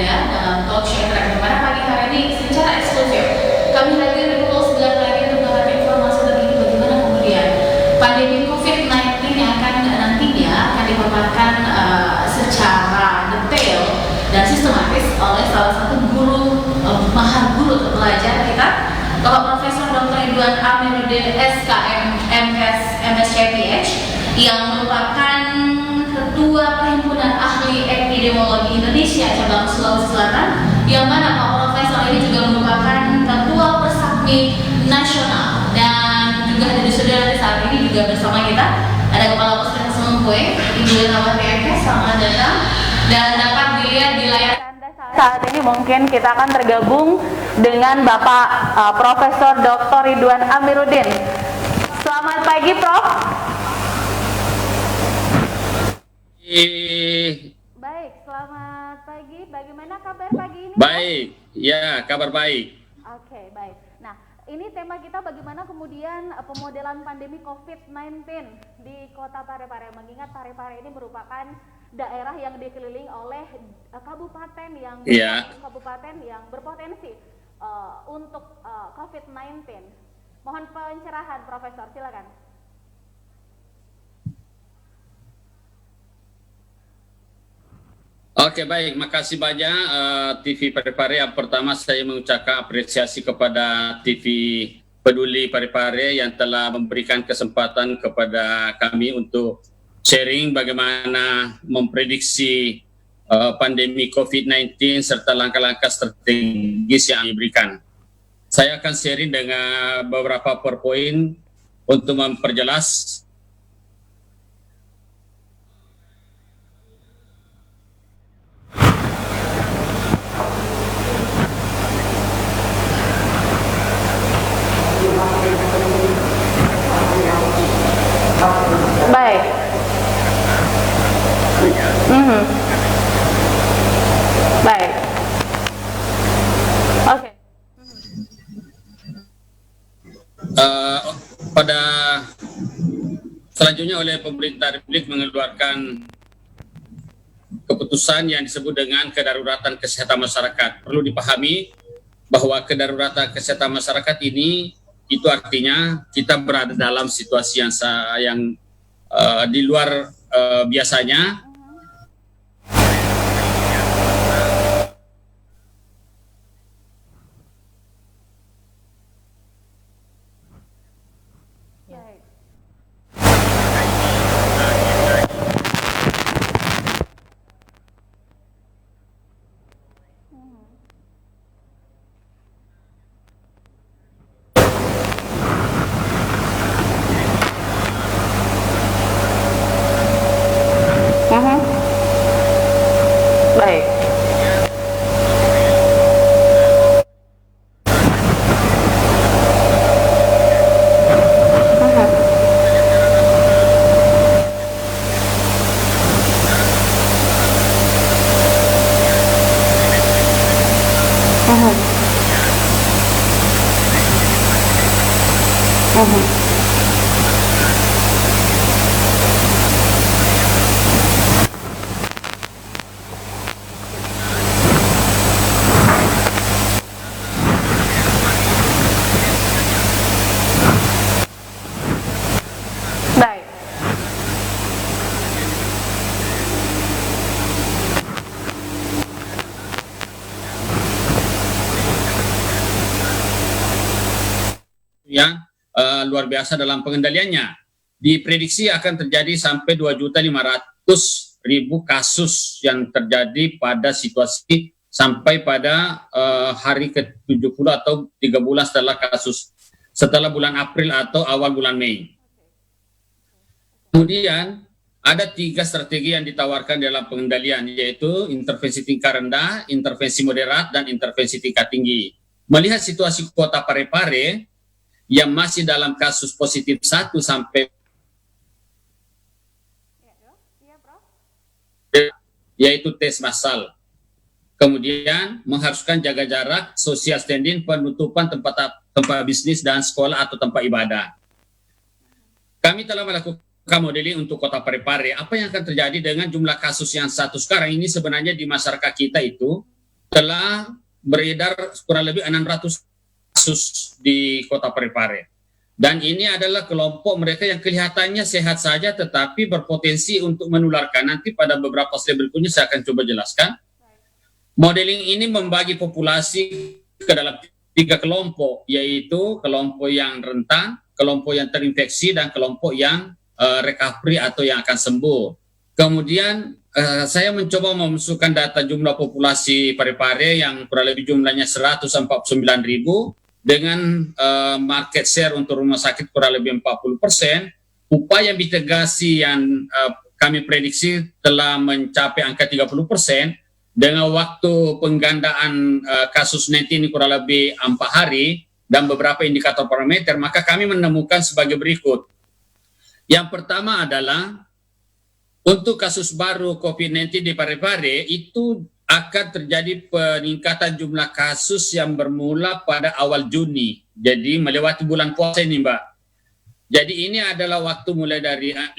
Anda dalam talk show terakhir pada pagi hari ini secara eksklusif. Kami hadir di pukul 9 pagi untuk mendapatkan informasi terkini bagaimana kemudian pandemi COVID-19 yang akan nantinya akan dipaparkan secara detail dan sistematis oleh salah satu guru mahar guru terpelajar kita, Bapak Profesor Dr. Ridwan Amiruddin SKM MSc PH, yang merupakan Ketua Perhimpunan Ahli Epidemiologi Indonesia cabang Sulawesi Selatan, yang mana Pak Profesor ini juga merupakan Ketua Persakmi Nasional, dan juga ada di studio saat ini juga bersama kita ada Kepala Puskesmas Mengkue, Ibu Rawati Eke. Selamat datang, dan dapat dilihat di layar Anda saat ini. Mungkin kita akan tergabung dengan Bapak Profesor Dr. Ridwan Amiruddin. Selamat pagi, Prof. Baik, selamat pagi. Bagaimana kabar pagi ini? Baik, ya kabar baik. Oke, baik. Nah, ini tema kita bagaimana kemudian pemodelan pandemi COVID-19 di Kota Parepare. Mengingat Parepare ini merupakan daerah yang dikelilingi oleh kabupaten yang berpotensi untuk COVID-19. Mohon pencerahan, Profesor, silakan. Oke, baik, makasih banyak TV Parepare. Yang pertama saya mengucapkan apresiasi kepada TV Peduli Parepare yang telah memberikan kesempatan kepada kami untuk sharing bagaimana memprediksi pandemi COVID-19 serta langkah-langkah strategis yang diberikan. Saya akan sharing dengan beberapa poin untuk memperjelas. Baik. Baik. Oke. Pada selanjutnya oleh pemerintah Republik mengeluarkan keputusan yang disebut dengan kedaruratan kesehatan masyarakat. Perlu dipahami bahwa kedaruratan kesehatan masyarakat ini itu artinya kita berada dalam situasi yang di luar biasanya. Baik. Baik. Yang luar biasa dalam pengendaliannya. Diprediksi akan terjadi sampai 2.500.000 kasus yang terjadi pada situasi sampai pada hari ke-70 atau 3 bulan setelah bulan April atau awal bulan Mei. Kemudian ada 3 strategi yang ditawarkan dalam pengendalian, yaitu intervensi tingkat rendah, intervensi moderat, dan intervensi tingkat tinggi. Melihat situasi Kota Parepare yang masih dalam kasus positif 1 sampai yaitu tes massal. Kemudian mengharuskan jaga jarak, social standing, penutupan tempat bisnis dan sekolah atau tempat ibadah. Kami telah melakukan modeling untuk Kota Parepare. Apa yang akan terjadi dengan jumlah kasus yang satu sekarang ini? Sebenarnya di masyarakat kita itu telah beredar kurang lebih 600 kasus di Kota Parepare. Dan ini adalah kelompok mereka yang kelihatannya sehat saja tetapi berpotensi untuk menularkan. Nanti pada beberapa slide berikutnya saya akan coba jelaskan. Modeling ini membagi populasi ke dalam 3 kelompok, yaitu kelompok yang rentan, kelompok yang terinfeksi, dan kelompok yang recovery atau yang akan sembuh. Kemudian saya mencoba memasukkan data jumlah populasi Parepare yang kurang lebih jumlahnya 149.000 dengan market share untuk rumah sakit kurang lebih 40%. Upaya mitigasi yang kami prediksi telah mencapai angka 30%. Dengan waktu penggandaan kasus 19 ini kurang lebih 4 hari dan beberapa indikator parameter, maka kami menemukan sebagai berikut. Yang pertama adalah untuk kasus baru COVID-19 di Parepare itu akan terjadi peningkatan jumlah kasus yang bermula pada awal Juni. Jadi melewati bulan puasa ini, Mbak. Jadi ini adalah waktu mulai dari 15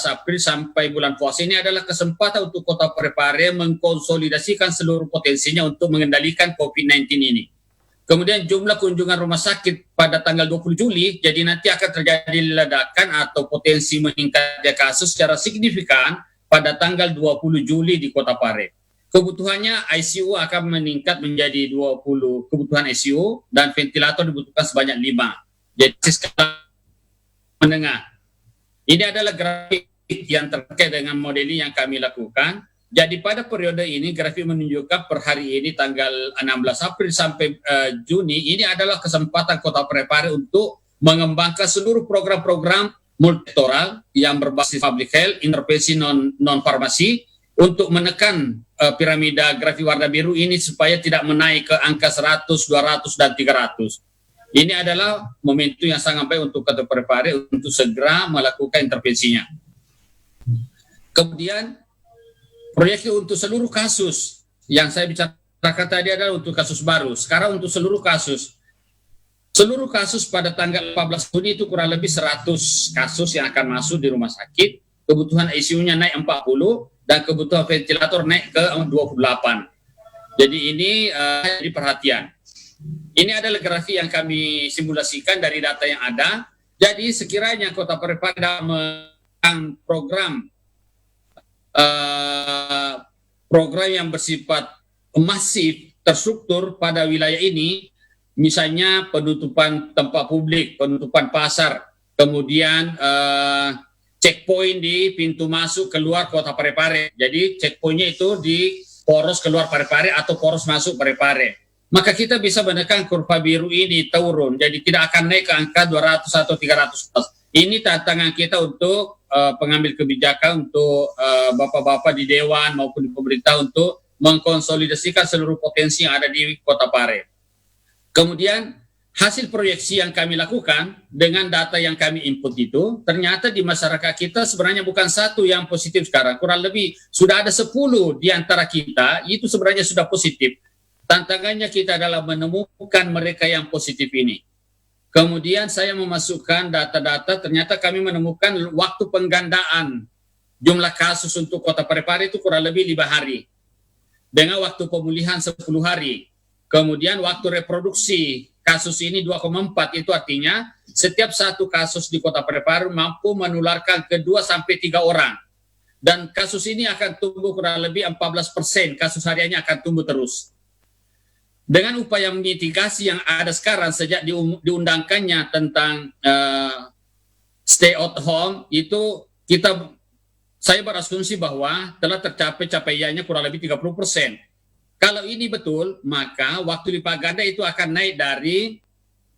April sampai bulan puasa. Ini adalah kesempatan untuk Kota Parepare mengkonsolidasikan seluruh potensinya untuk mengendalikan COVID-19 ini. Kemudian jumlah kunjungan rumah sakit pada tanggal 20 Juli, jadi nanti akan terjadi ledakan atau potensi meningkatnya kasus secara signifikan pada tanggal 20 Juli di Kota Pare. Kebutuhannya ICU akan meningkat menjadi 20 kebutuhan ICU dan ventilator dibutuhkan sebanyak 5. Jadi skala menengah. Ini adalah grafik yang terkait dengan modeling yang kami lakukan. Jadi pada periode ini grafik menunjukkan per hari ini tanggal 16 April sampai Juni ini adalah kesempatan Kota Parepare untuk mengembangkan seluruh program-program multisektoral yang berbasis public health, intervensi non-farmasi untuk menekan piramida grafik warna biru ini supaya tidak menaik ke angka 100, 200, dan 300. Ini adalah momentum yang sangat baik untuk Kota Parepare untuk segera melakukan intervensinya. Kemudian proyeksi untuk seluruh kasus yang saya bicarakan tadi adalah untuk kasus baru. Sekarang untuk seluruh kasus pada tanggal 14 Juni itu kurang lebih 100 kasus yang akan masuk di rumah sakit. Kebutuhan ICU-nya naik 40 dan kebutuhan ventilator naik ke 28. Jadi ini jadi perhatian. Ini adalah grafik yang kami simulasikan dari data yang ada. Jadi sekiranya Kota Parepare dalam program yang bersifat masif terstruktur pada wilayah ini, misalnya penutupan tempat publik, penutupan pasar, kemudian checkpoint di pintu masuk keluar Kota Parepare. Jadi checkpointnya itu di poros keluar Parepare atau poros masuk Parepare. Maka kita bisa menekan kurva biru ini turun, jadi tidak akan naik ke angka 200 atau 300. Ini tantangan kita untuk pengambil kebijakan, untuk bapak-bapak di Dewan maupun di pemerintah untuk mengkonsolidasikan seluruh potensi yang ada di Kota Pare. Kemudian hasil proyeksi yang kami lakukan dengan data yang kami input itu, ternyata di masyarakat kita sebenarnya bukan satu yang positif sekarang, kurang lebih sudah ada 10 di antara kita, itu sebenarnya sudah positif. Tantangannya kita adalah menemukan mereka yang positif ini. Kemudian saya memasukkan data-data, ternyata kami menemukan waktu penggandaan jumlah kasus untuk Kota Parepare itu kurang lebih 5 hari. Dengan waktu pemulihan 10 hari. Kemudian waktu reproduksi kasus ini 2,4, itu artinya setiap satu kasus di Kota Parepare mampu menularkan ke 2-3 orang. Dan kasus ini akan tumbuh kurang lebih 14%, kasus hariannya akan tumbuh terus. Dengan upaya mitigasi yang ada sekarang sejak diundangkannya tentang stay at home itu saya berasumsi bahwa telah tercapai capaiannya kurang lebih 30%. Kalau ini betul, maka waktu lipat ganda itu akan naik dari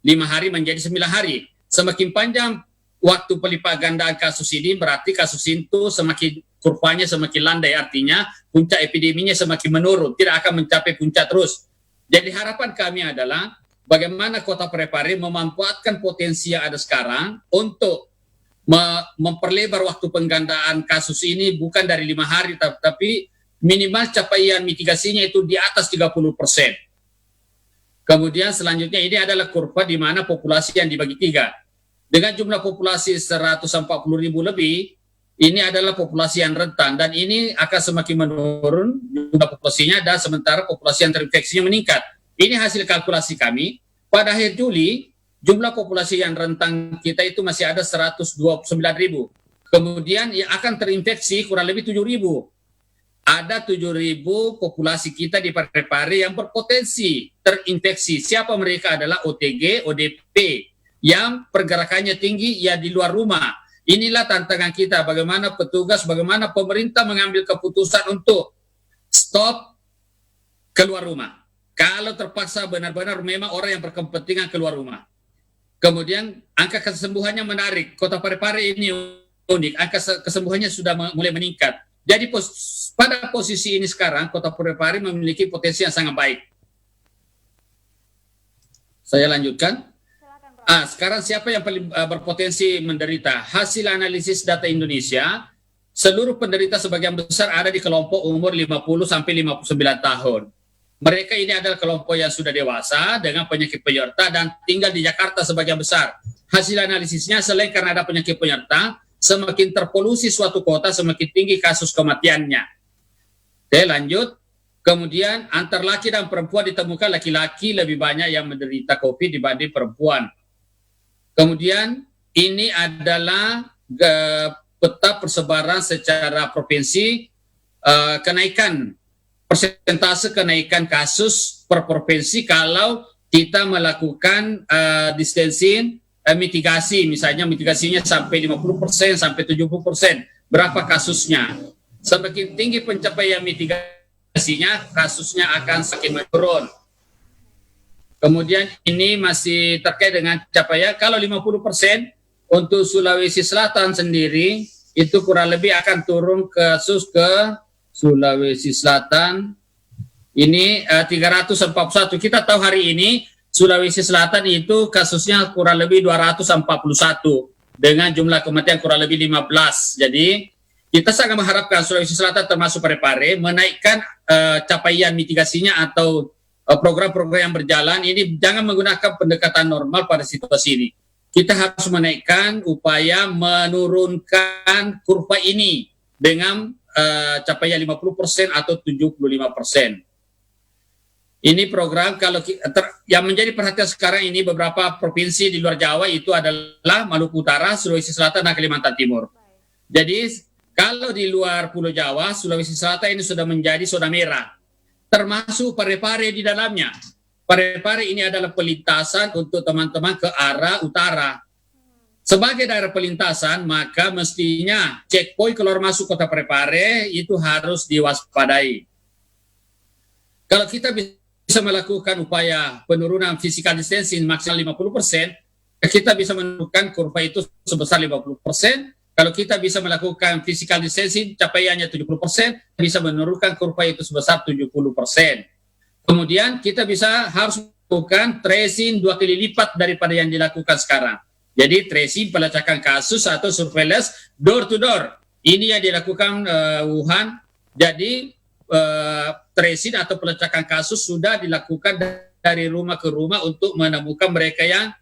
5 hari menjadi 9 hari. Semakin panjang waktu pelipat gandaan kasus ini, berarti kasus itu semakin kurvanya semakin landai, artinya puncak epideminya semakin menurun, tidak akan mencapai puncak terus. Jadi harapan kami adalah bagaimana Kota Parepare memanfaatkan potensi yang ada sekarang untuk memperlebar waktu penggandaan kasus ini bukan dari 5 hari, tapi minimal capaian mitigasinya itu di atas 30%. Kemudian selanjutnya ini adalah kurva di mana populasi yang dibagi 3. Dengan jumlah populasi 140.000 lebih, ini adalah populasi yang rentan dan ini akan semakin menurun jumlah populasinya dan sementara populasi yang terinfeksinya meningkat. Ini hasil kalkulasi kami. Pada akhir Juli, jumlah populasi yang rentan kita itu masih ada 129.000. Kemudian yang akan terinfeksi kurang lebih 7.000. Ada 7.000 populasi kita di Parepare yang berpotensi terinfeksi. Siapa mereka? Adalah OTG, ODP yang pergerakannya tinggi ya di luar rumah. Inilah tantangan kita, bagaimana petugas, bagaimana pemerintah mengambil keputusan untuk stop keluar rumah. Kalau terpaksa benar-benar memang orang yang berkepentingan keluar rumah. Kemudian angka kesembuhannya menarik. Kota Parepare ini unik, angka kesembuhannya sudah mulai meningkat. Jadi pada posisi ini sekarang, Kota Parepare memiliki potensi yang sangat baik. Saya lanjutkan. Sekarang siapa yang paling berpotensi menderita? Hasil analisis data Indonesia, seluruh penderita sebagian besar ada di kelompok umur 50 sampai 59 tahun. Mereka ini adalah kelompok yang sudah dewasa dengan penyakit penyerta dan tinggal di Jakarta sebagian besar. Hasil analisisnya selain karena ada penyakit penyerta, semakin terpolusi suatu kota, semakin tinggi kasus kematiannya. Oke, lanjut. Kemudian antar laki dan perempuan ditemukan laki-laki lebih banyak yang menderita COVID dibanding perempuan. Kemudian ini adalah peta persebaran secara provinsi, kenaikan persentase kenaikan kasus per provinsi kalau kita melakukan distancing mitigasi, misalnya mitigasinya sampai 50% sampai 70%, berapa kasusnya? Semakin tinggi pencapaian mitigasinya, kasusnya akan semakin menurun. Kemudian ini masih terkait dengan capaian, kalau 50% untuk Sulawesi Selatan sendiri, itu kurang lebih akan turun kasus ke Sulawesi Selatan, ini 341. Kita tahu hari ini Sulawesi Selatan itu kasusnya kurang lebih 241, dengan jumlah kematian kurang lebih 15. Jadi kita sangat mengharapkan Sulawesi Selatan termasuk Parepare menaikkan capaian mitigasinya atau program-program yang berjalan ini jangan menggunakan pendekatan normal pada situasi ini. Kita harus menaikkan upaya menurunkan kurva ini dengan capaian 50% atau 75%. Ini program kalau yang menjadi perhatian sekarang ini beberapa provinsi di luar Jawa itu adalah Maluku Utara, Sulawesi Selatan, dan Kalimantan Timur. Jadi kalau di luar Pulau Jawa, Sulawesi Selatan ini sudah menjadi zona merah, termasuk Parepare di dalamnya. Parepare ini adalah pelintasan untuk teman-teman ke arah utara. Sebagai daerah pelintasan, maka mestinya checkpoint keluar masuk kota Parepare itu harus diwaspadai. Kalau kita bisa melakukan upaya penurunan physical distancing maksimal 50%, kita bisa menurunkan kurva itu sebesar 50%. Kalau kita bisa melakukan physical distancing capaiannya 70%, bisa menurunkan kurva itu sebesar 70%. Kemudian kita harus melakukan tracing 2 kali lipat daripada yang dilakukan sekarang. Jadi tracing pelacakan kasus atau surveillance door to door. Ini yang dilakukan Wuhan. Jadi tracing atau pelacakan kasus sudah dilakukan dari rumah ke rumah untuk menemukan mereka yang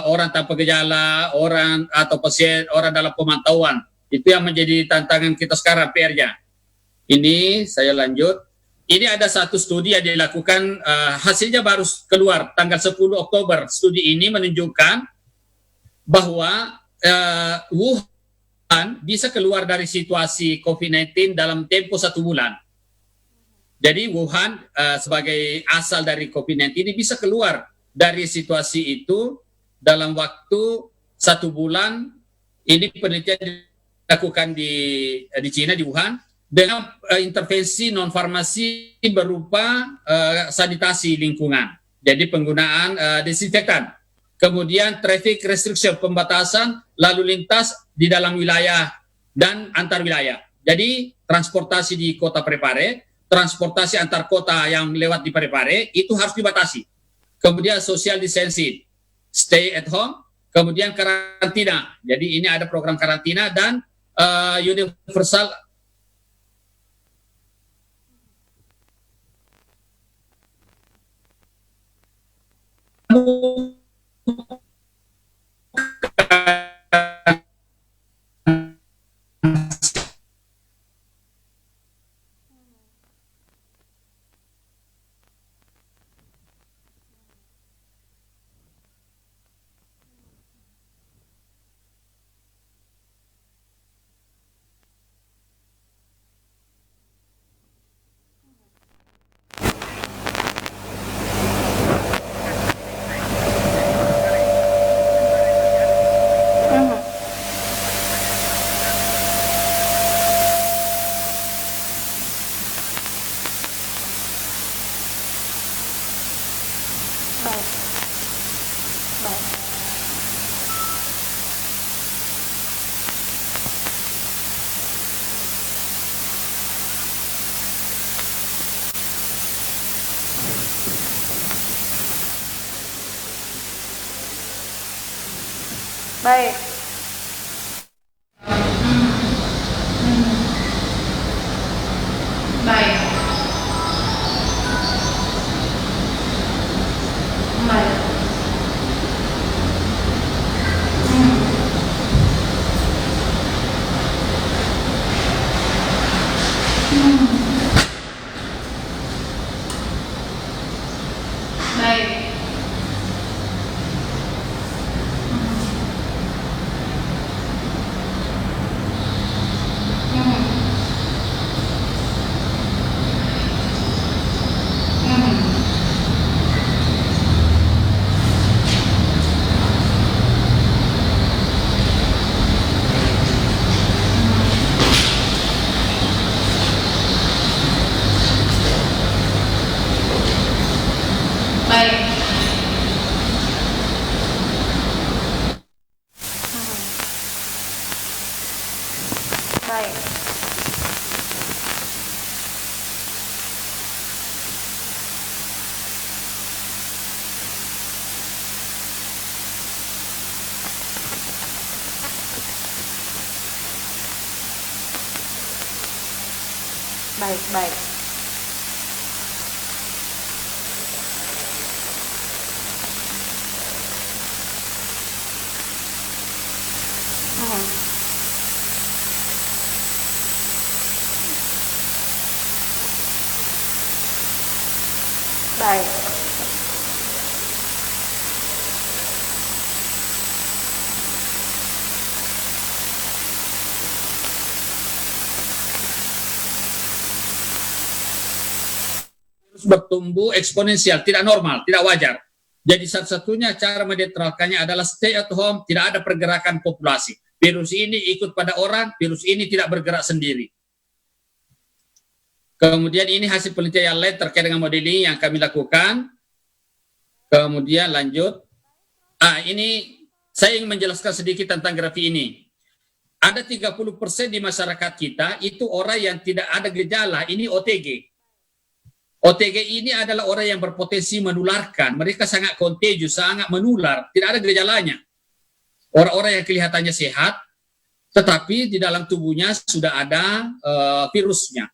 orang tanpa gejala, orang atau pasien, orang dalam pemantauan. Itu yang menjadi tantangan kita sekarang, PR-nya. Ini saya lanjut. Ini ada satu studi yang dilakukan, hasilnya baru keluar tanggal 10 Oktober. Studi ini menunjukkan bahwa Wuhan bisa keluar dari situasi COVID-19 dalam tempo 1 bulan. Jadi Wuhan sebagai asal dari COVID-19 ini bisa keluar dari situasi itu dalam waktu 1 bulan. Ini penelitian dilakukan di Cina, di Wuhan, dengan intervensi non-farmasi berupa sanitasi lingkungan. Jadi penggunaan desinfektan. Kemudian traffic restriction, pembatasan lalu lintas di dalam wilayah dan antar wilayah. Jadi transportasi di kota Parepare, transportasi antar kota yang lewat di Parepare itu harus dibatasi. Kemudian social distancing, stay at home, kemudian karantina. Jadi ini ada program karantina dan universal Baik. Baik. Baik. Baik. Baik. Baik. Baik, baik. Baik. Terus bertumbuh eksponensial, tidak normal, tidak wajar. Jadi satu-satunya cara menetralkannya adalah stay at home, tidak ada pergerakan populasi. Virus ini ikut pada orang, virus ini tidak bergerak sendiri. Kemudian ini hasil penelitian lain terkait dengan modeling yang kami lakukan. Kemudian lanjut. Ini saya ingin menjelaskan sedikit tentang grafik ini. Ada 30% di masyarakat kita itu orang yang tidak ada gejala, ini OTG. OTG ini adalah orang yang berpotensi menularkan. Mereka sangat contagious, sangat menular, tidak ada gejalanya. Orang-orang yang kelihatannya sehat, tetapi di dalam tubuhnya sudah ada virusnya.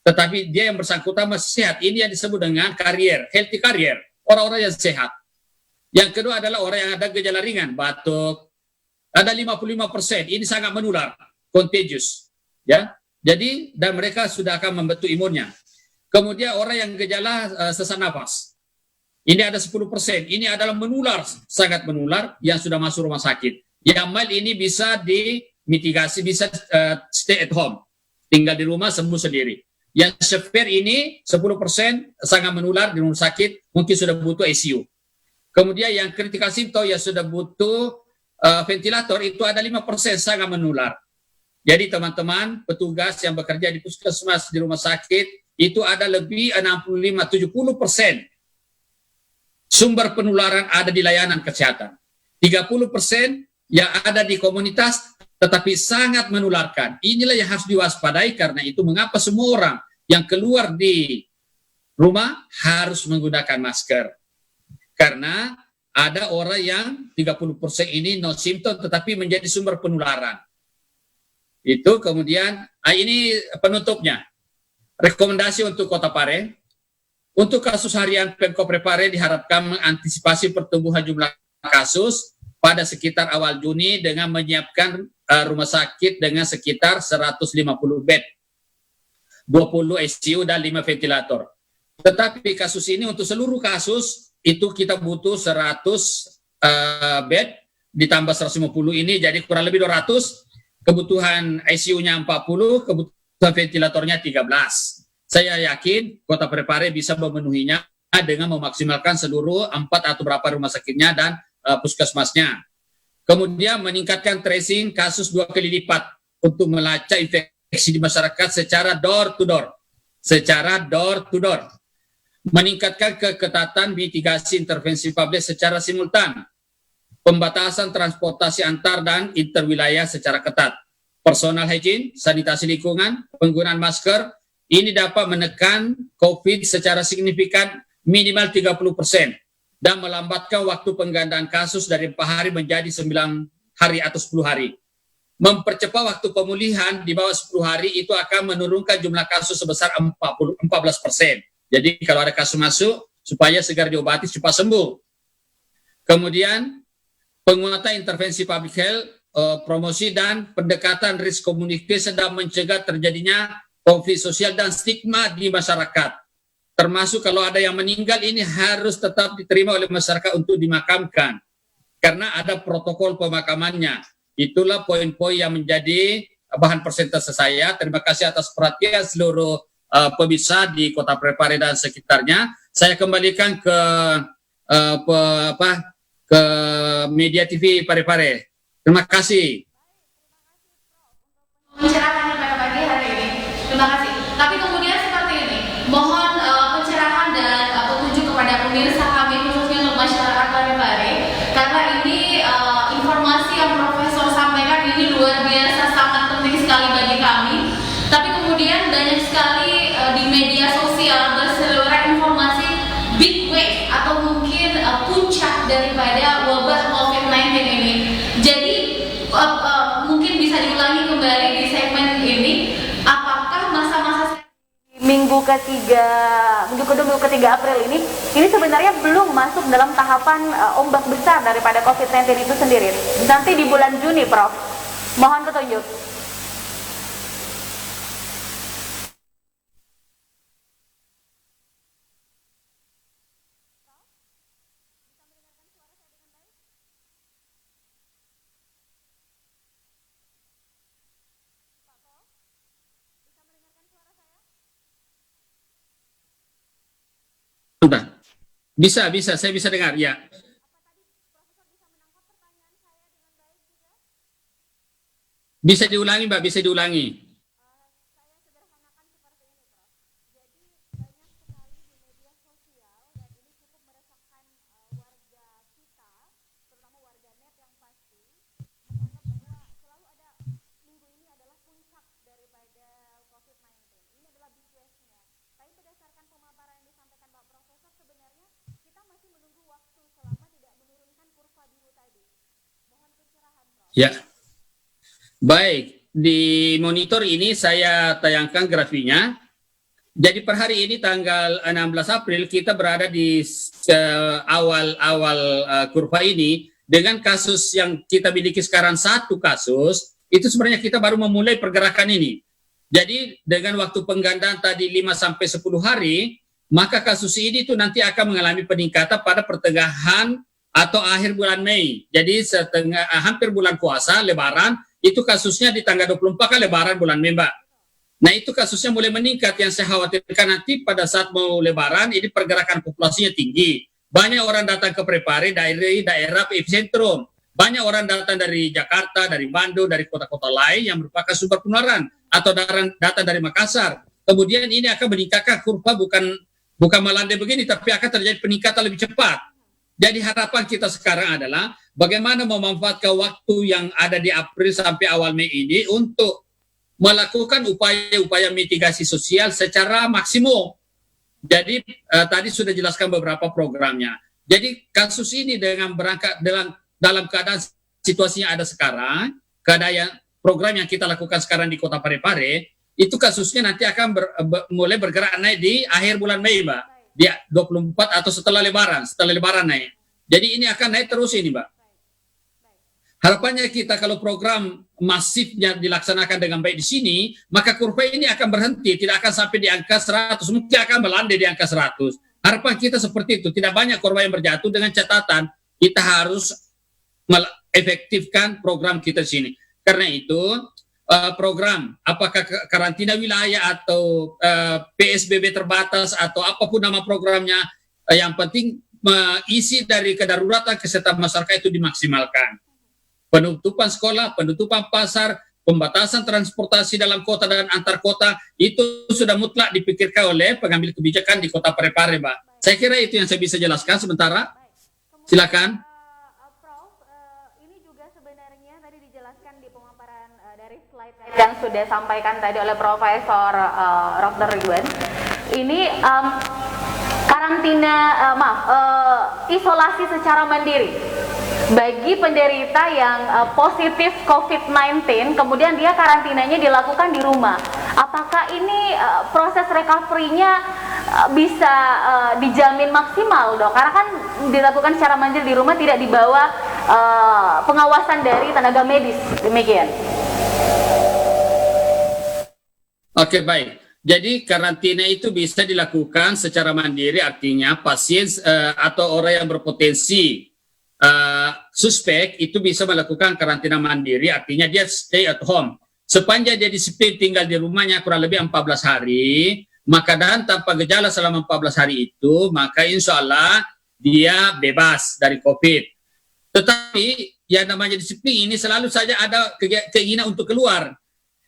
Tetapi dia yang bersangkutan masih sehat. Ini yang disebut dengan carrier, healthy carrier, orang-orang yang sehat. Yang kedua adalah orang yang ada gejala ringan, batuk. Ada 55%, ini sangat menular, contagious. Ya, jadi dan mereka sudah akan membentuk imunnya. Kemudian orang yang gejala sesak nafas. Ini ada 10%. Ini adalah menular, sangat menular yang sudah masuk rumah sakit. Yang mild ini bisa dimitigasi, bisa stay at home. Tinggal di rumah sembuh sendiri. Yang severe ini 10% sangat menular di rumah sakit, mungkin sudah butuh ICU. Kemudian yang critical symptom yang sudah butuh ventilator itu ada 5% sangat menular. Jadi teman-teman, petugas yang bekerja di puskesmas, di rumah sakit, itu ada lebih 65-70% sumber penularan ada di layanan kesehatan. 30% yang ada di komunitas tetapi sangat menularkan. Inilah yang harus diwaspadai, karena itu mengapa semua orang yang keluar di rumah harus menggunakan masker. Karena ada orang yang 30% ini no symptom tetapi menjadi sumber penularan. Itu kemudian, ini penutupnya. Rekomendasi untuk Kota Pare. Untuk kasus harian Pemkop Pare diharapkan mengantisipasi pertumbuhan jumlah kasus pada sekitar awal Juni dengan menyiapkan rumah sakit dengan sekitar 150 bed, 20 ICU dan 5 ventilator. Tetapi kasus ini untuk seluruh kasus itu kita butuh 100 bed ditambah 150 ini jadi kurang lebih 200, kebutuhan ICU-nya 40, kebutuhan ventilatornya 13. Saya yakin Kota Pare bisa memenuhinya dengan memaksimalkan seluruh 4 atau berapa rumah sakitnya dan puskesmasnya. Kemudian meningkatkan tracing kasus 2 kali lipat untuk melacak infeksi di masyarakat secara door to door. Secara door to door. Meningkatkan keketatan mitigasi intervensi publik secara simultan. Pembatasan transportasi antar dan interwilayah secara ketat. Personal hygiene, sanitasi lingkungan, penggunaan masker, ini dapat menekan COVID secara signifikan minimal 30% dan melambatkan waktu penggandaan kasus dari 4 hari menjadi 9 hari atau 10 hari. Mempercepat waktu pemulihan di bawah 10 hari itu akan menurunkan jumlah kasus sebesar 14%. Jadi kalau ada kasus masuk, supaya segera diobati, cepat sembuh. Kemudian, penguatan intervensi public health, promosi dan pendekatan risk communication dan mencegah terjadinya konflik sosial dan stigma di masyarakat. Termasuk kalau ada yang meninggal, ini harus tetap diterima oleh masyarakat untuk dimakamkan. Karena ada protokol pemakamannya. Itulah poin-poin yang menjadi bahan persentase saya. Terima kasih atas perhatian seluruh pemirsa di Kota Parepare dan sekitarnya. Saya kembalikan ke ke Media TV Parepare. Terima kasih. Pencerahan pada pagi hari ini. Terima kasih. Tapi kemudian seperti ini, mohon pencerahan dan petunjuk kepada pemirsa kami khususnya untuk masyarakat Parepare, karena ini informasi yang Profesor sampaikan ini luar biasa sangat penting sekali bagi kami. Tapi kemudian banyak sekali di media sosial berseliweran informasi big wave atau mungkin puncak daripada wabah COVID-19 ini. Jadi mungkin bisa diulangi kembali di segmen ini, apakah masa-masa Minggu ketiga April ini sebenarnya belum masuk dalam tahapan ombak besar daripada COVID-19 itu sendiri. Nanti di bulan Juni, Prof. Mohon petunjuk. Bisa, saya bisa dengar, ya. Bisa diulangi, Mbak, bisa diulangi. Ya, baik. Di monitor ini saya tayangkan grafiknya. Jadi per hari ini tanggal 16 April kita berada di awal kurva ini dengan kasus yang kita miliki sekarang 1 kasus. Itu sebenarnya kita baru memulai pergerakan ini. Jadi dengan waktu penggandaan tadi 5 sampai 10 hari, maka kasus ini tuh nanti akan mengalami peningkatan pada pertengahan atau akhir bulan Mei. Jadi hampir bulan puasa, Lebaran, itu kasusnya di tanggal 24 kan Lebaran bulan Mei, Mbak. Nah itu kasusnya mulai meningkat. Yang saya khawatirkan nanti pada saat mau Lebaran, ini pergerakan populasinya tinggi. Banyak orang datang ke Parepare dari daerah epicentrum. Banyak orang datang dari Jakarta, dari Bandung, dari kota-kota lain yang merupakan sumber penularan. Atau datang dari Makassar. Kemudian ini akan meningkatkan kurva bukan melandai begini, tapi akan terjadi peningkatan lebih cepat. Jadi harapan kita sekarang adalah bagaimana memanfaatkan waktu yang ada di April sampai awal Mei ini untuk melakukan upaya-upaya mitigasi sosial secara maksimum. Jadi tadi sudah jelaskan beberapa programnya. Jadi kasus ini dengan berangkat dalam keadaan situasinya ada sekarang, keadaan program yang kita lakukan sekarang di Kota Parepare, itu kasusnya nanti akan mulai bergerak naik di akhir bulan Mei, Mbak. Di 24 atau setelah Lebaran naik. Jadi ini akan naik terus ini, Mbak. Harapannya kita kalau program masifnya dilaksanakan dengan baik di sini, maka kurva ini akan berhenti, tidak akan sampai di angka 100, mungkin akan melandai di angka 100. Harapan kita seperti itu, tidak banyak korban yang berjatuh dengan catatan kita harus efektifkan program kita di sini. Karena itu program apakah karantina wilayah atau PSBB terbatas atau apapun nama programnya, yang penting isi dari kedaruratan kesehatan masyarakat itu dimaksimalkan. Penutupan sekolah, penutupan pasar, pembatasan transportasi dalam kota dan antar kota itu sudah mutlak dipikirkan oleh pengambil kebijakan di Kota Parepare, Mbak. Saya kira itu yang saya bisa jelaskan sementara. Silakan. Yang sudah disampaikan tadi oleh Profesor Dr. Ridwan, ini isolasi secara mandiri bagi penderita yang positif COVID-19 kemudian dia karantinanya dilakukan di rumah, apakah ini proses recovery-nya bisa dijamin maksimal, Dok? Karena kan dilakukan secara mandiri di rumah, tidak di bawah pengawasan dari tenaga medis, demikian. Oke, baik. Jadi karantina itu bisa dilakukan secara mandiri, artinya pasien atau orang yang berpotensi suspek itu bisa melakukan karantina mandiri, artinya dia stay at home. Sepanjang dia disiplin tinggal di rumahnya kurang lebih 14 hari, maka dan tanpa gejala selama 14 hari itu, maka insya Allah dia bebas dari COVID. Tetapi yang namanya disiplin ini selalu saja ada keinginan untuk keluar.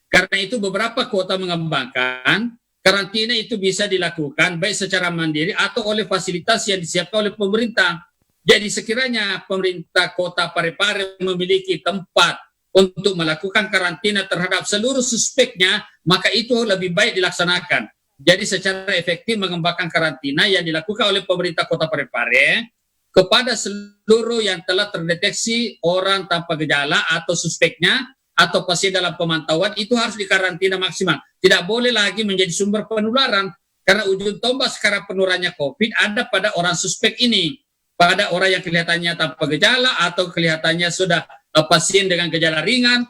Karena itu beberapa kota mengembangkan karantina itu bisa dilakukan baik secara mandiri atau oleh fasilitas yang disiapkan oleh pemerintah. Jadi sekiranya pemerintah kota Parepare memiliki tempat untuk melakukan karantina terhadap seluruh suspeknya, maka itu lebih baik dilaksanakan. Jadi secara efektif mengembangkan karantina yang dilakukan oleh pemerintah kota Parepare kepada seluruh yang telah terdeteksi orang tanpa gejala atau suspeknya, atau pasien dalam pemantauan itu harus dikarantina maksimal. Tidak boleh lagi menjadi sumber penularan, karena ujung tombak sekarang penularannya COVID ada pada orang suspek ini, pada orang yang kelihatannya tanpa gejala atau kelihatannya sudah pasien dengan gejala ringan.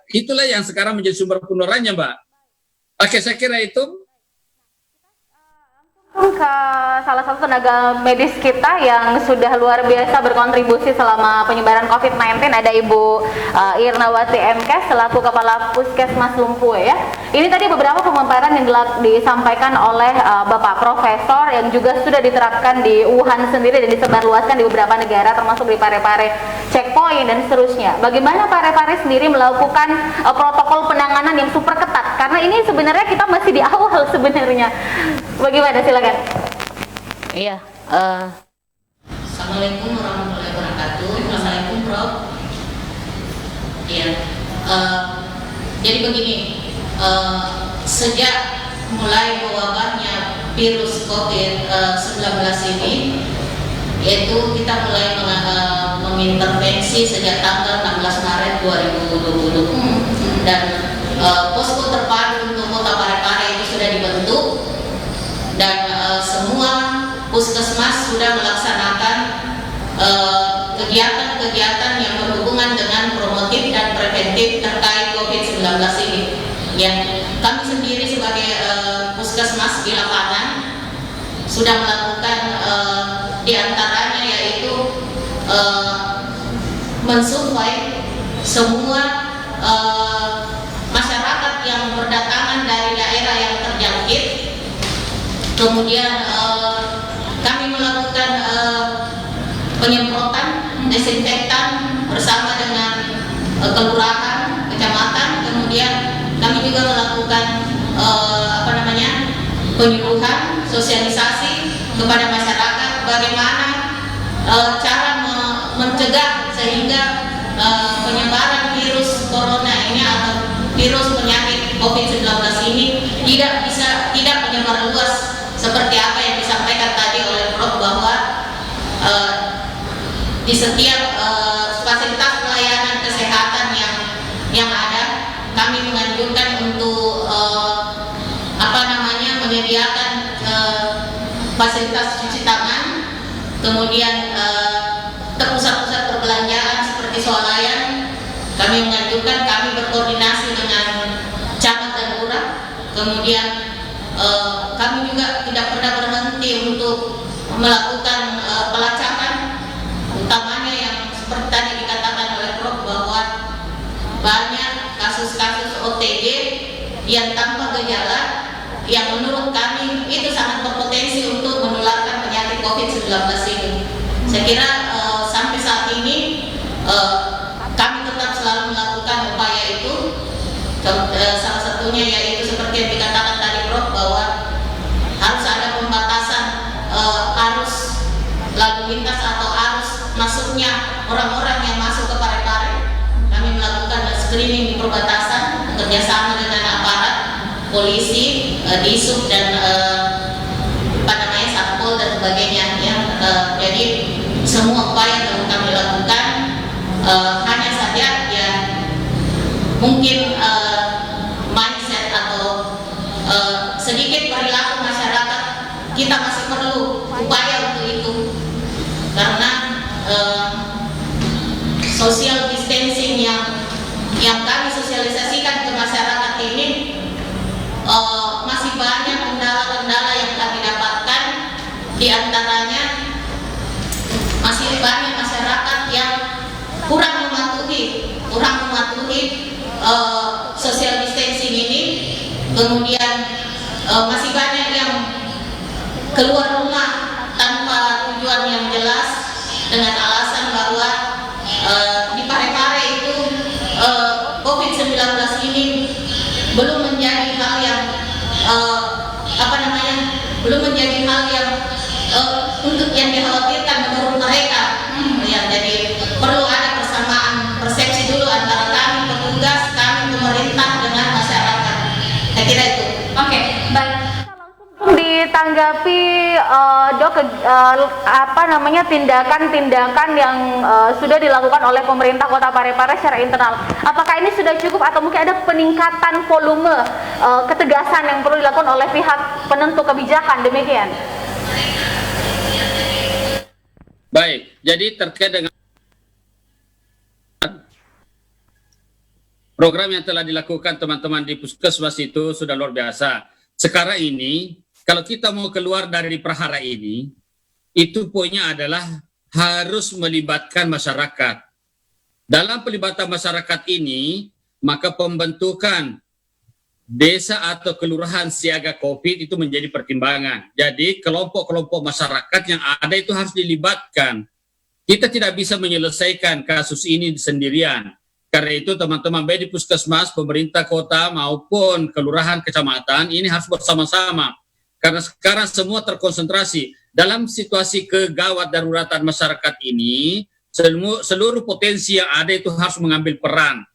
Itulah yang sekarang menjadi sumber penularannya, Mbak. Oke, saya kira itu. Ke salah satu tenaga medis kita yang sudah luar biasa berkontribusi selama penyebaran COVID-19, ada Ibu Irnawati MK selaku Kepala Puskesmas Lumpuhe ya. Ini tadi beberapa pemaparan yang disampaikan oleh Bapak Profesor yang juga sudah diterapkan di Wuhan sendiri dan disebarluaskan di beberapa negara termasuk di Parepare checkpoint dan seterusnya. Bagaimana Parepare sendiri melakukan protokol penanganan yang super ketat? Karena ini sebenarnya kita masih di awal sebenarnya. Bagaimana, silakan. Iya. Assalamualaikum warahmatullahi wabarakatuh. Assalamualaikum, Prof. Iya. Jadi begini, sejak mulai wabahnya virus COVID-19 ini, yaitu kita mulai mengintervensi sejak tanggal 16 Maret 2020 dan posko terpadu untuk Kota Parepare itu sudah dibentuk. Dan semua puskesmas sudah melaksanakan kegiatan-kegiatan yang berhubungan dengan promotif dan preventif terkait COVID-19 ini. Ya, kami sendiri sebagai puskesmas di lapangan sudah melakukan diantaranya yaitu mensurvei semua masyarakat yang berdatangan dari daerah yang terjangkit. Kemudian kami melakukan penyemprotan desinfektan bersama dengan kelurahan, kecamatan. Kemudian kami juga melakukan penyuluhan, sosialisasi kepada masyarakat bagaimana cara mencegah sehingga penyebaran virus corona ini atau virus penyakit COVID-19 ini tidak menyebar luas. Seperti apa yang disampaikan tadi oleh Prof bahwa di setiap fasilitas pelayanan kesehatan yang ada, kami menganjurkan untuk menyediakan fasilitas cuci tangan, kemudian pusat-pusat perbelanjaan seperti swalayan. Kami menganjurkan, kami berkoordinasi dengan camat dan lurah, kemudian kami juga tidak pernah berhenti untuk melakukan pelacakan, utamanya yang seperti tadi dikatakan oleh Prof bahwa banyak kasus-kasus OTG yang tanpa gejala yang menurut kami itu sangat berpotensi untuk menularkan penyakit COVID-19 ini. Saya kira sampai saat ini kami tetap selalu melakukan upaya itu. Salah satunya yaitu seperti yang dikatakan tadi Prof bahwa harus ada pembatasan arus lalu lintas atau arus masuknya orang-orang yang masuk ke Parepare. Kami melakukan screening di perbatasan bekerjasama dengan aparat polisi, Disub dan Satpol dan sebagainya ya. Jadi semua upaya yang kami lakukan mungkin mindset atau sedikit perilaku masyarakat kita masih perlu upaya untuk itu, karena social distancing yang kami sosialisasikan ke masyarakat ini masih banyak kendala-kendala yang kami dapatkan. Di antaranya masih banyak masyarakat yang kurang mematuhi social distancing ini. Kemudian masih banyak yang keluar rumah tanpa tujuan yang jelas dengan alasan bahwa di Parepare itu COVID-19 ini belum menjadi hal yang belum menjadi hal yang untuk yang dikhawatirkan menurut mereka. Ya, jadi perlu ada persamaan persepsi dulu antara kami petugas, kami pemerintah dengan masyarakat. Saya kira itu. Oke, baik. Ditanggapi Dok, tindakan-tindakan yang sudah dilakukan oleh pemerintah Kota Parepare secara internal. Apakah ini sudah cukup atau mungkin ada peningkatan volume ketegasan yang perlu dilakukan oleh pihak penentu kebijakan, demikian? Baik, jadi terkait dengan program yang telah dilakukan teman-teman di Puskesmas itu sudah luar biasa. Sekarang ini, kalau kita mau keluar dari prahara ini, itu poinnya adalah harus melibatkan masyarakat. Dalam pelibatan masyarakat ini, maka pembentukan desa atau kelurahan siaga COVID itu menjadi pertimbangan. Jadi kelompok-kelompok masyarakat yang ada itu harus dilibatkan. Kita tidak bisa menyelesaikan kasus ini sendirian. Karena itu teman-teman baik di Puskesmas, pemerintah kota maupun kelurahan kecamatan ini harus bersama-sama. Karena sekarang semua terkonsentrasi dalam situasi kegawat daruratan masyarakat ini, seluruh potensi yang ada itu harus mengambil peran.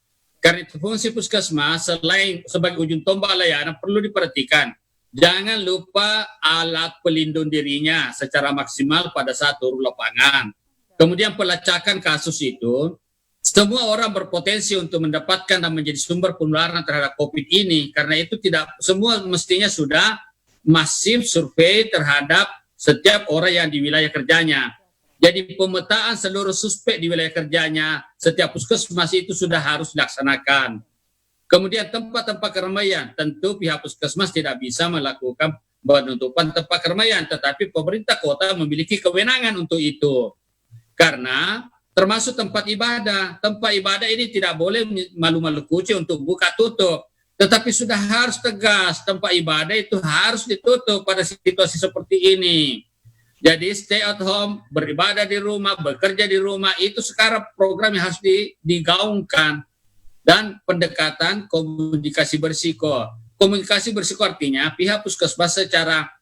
Karena itu fungsi Puskesmas selain sebagai ujung tombak layanan perlu diperhatikan. Jangan lupa alat pelindung dirinya secara maksimal pada saat turun lapangan. Kemudian pelacakan kasus itu, semua orang berpotensi untuk mendapatkan dan menjadi sumber penularan terhadap COVID ini. Karena itu tidak semua mestinya sudah masif survei terhadap setiap orang yang di wilayah kerjanya. Jadi pemetaan seluruh suspek di wilayah kerjanya setiap puskesmas itu sudah harus dilaksanakan. Kemudian tempat-tempat keramaian, tentu pihak puskesmas tidak bisa melakukan penutupan tempat keramaian, tetapi pemerintah kota memiliki kewenangan untuk itu. Karena termasuk tempat ibadah ini tidak boleh malu-malu kucing untuk buka tutup. Tetapi sudah harus tegas, tempat ibadah itu harus ditutup pada situasi seperti ini. Jadi stay at home, beribadah di rumah, bekerja di rumah, itu sekarang program yang harus digaungkan. Dan pendekatan komunikasi berisiko. Komunikasi berisiko artinya pihak puskesmas secara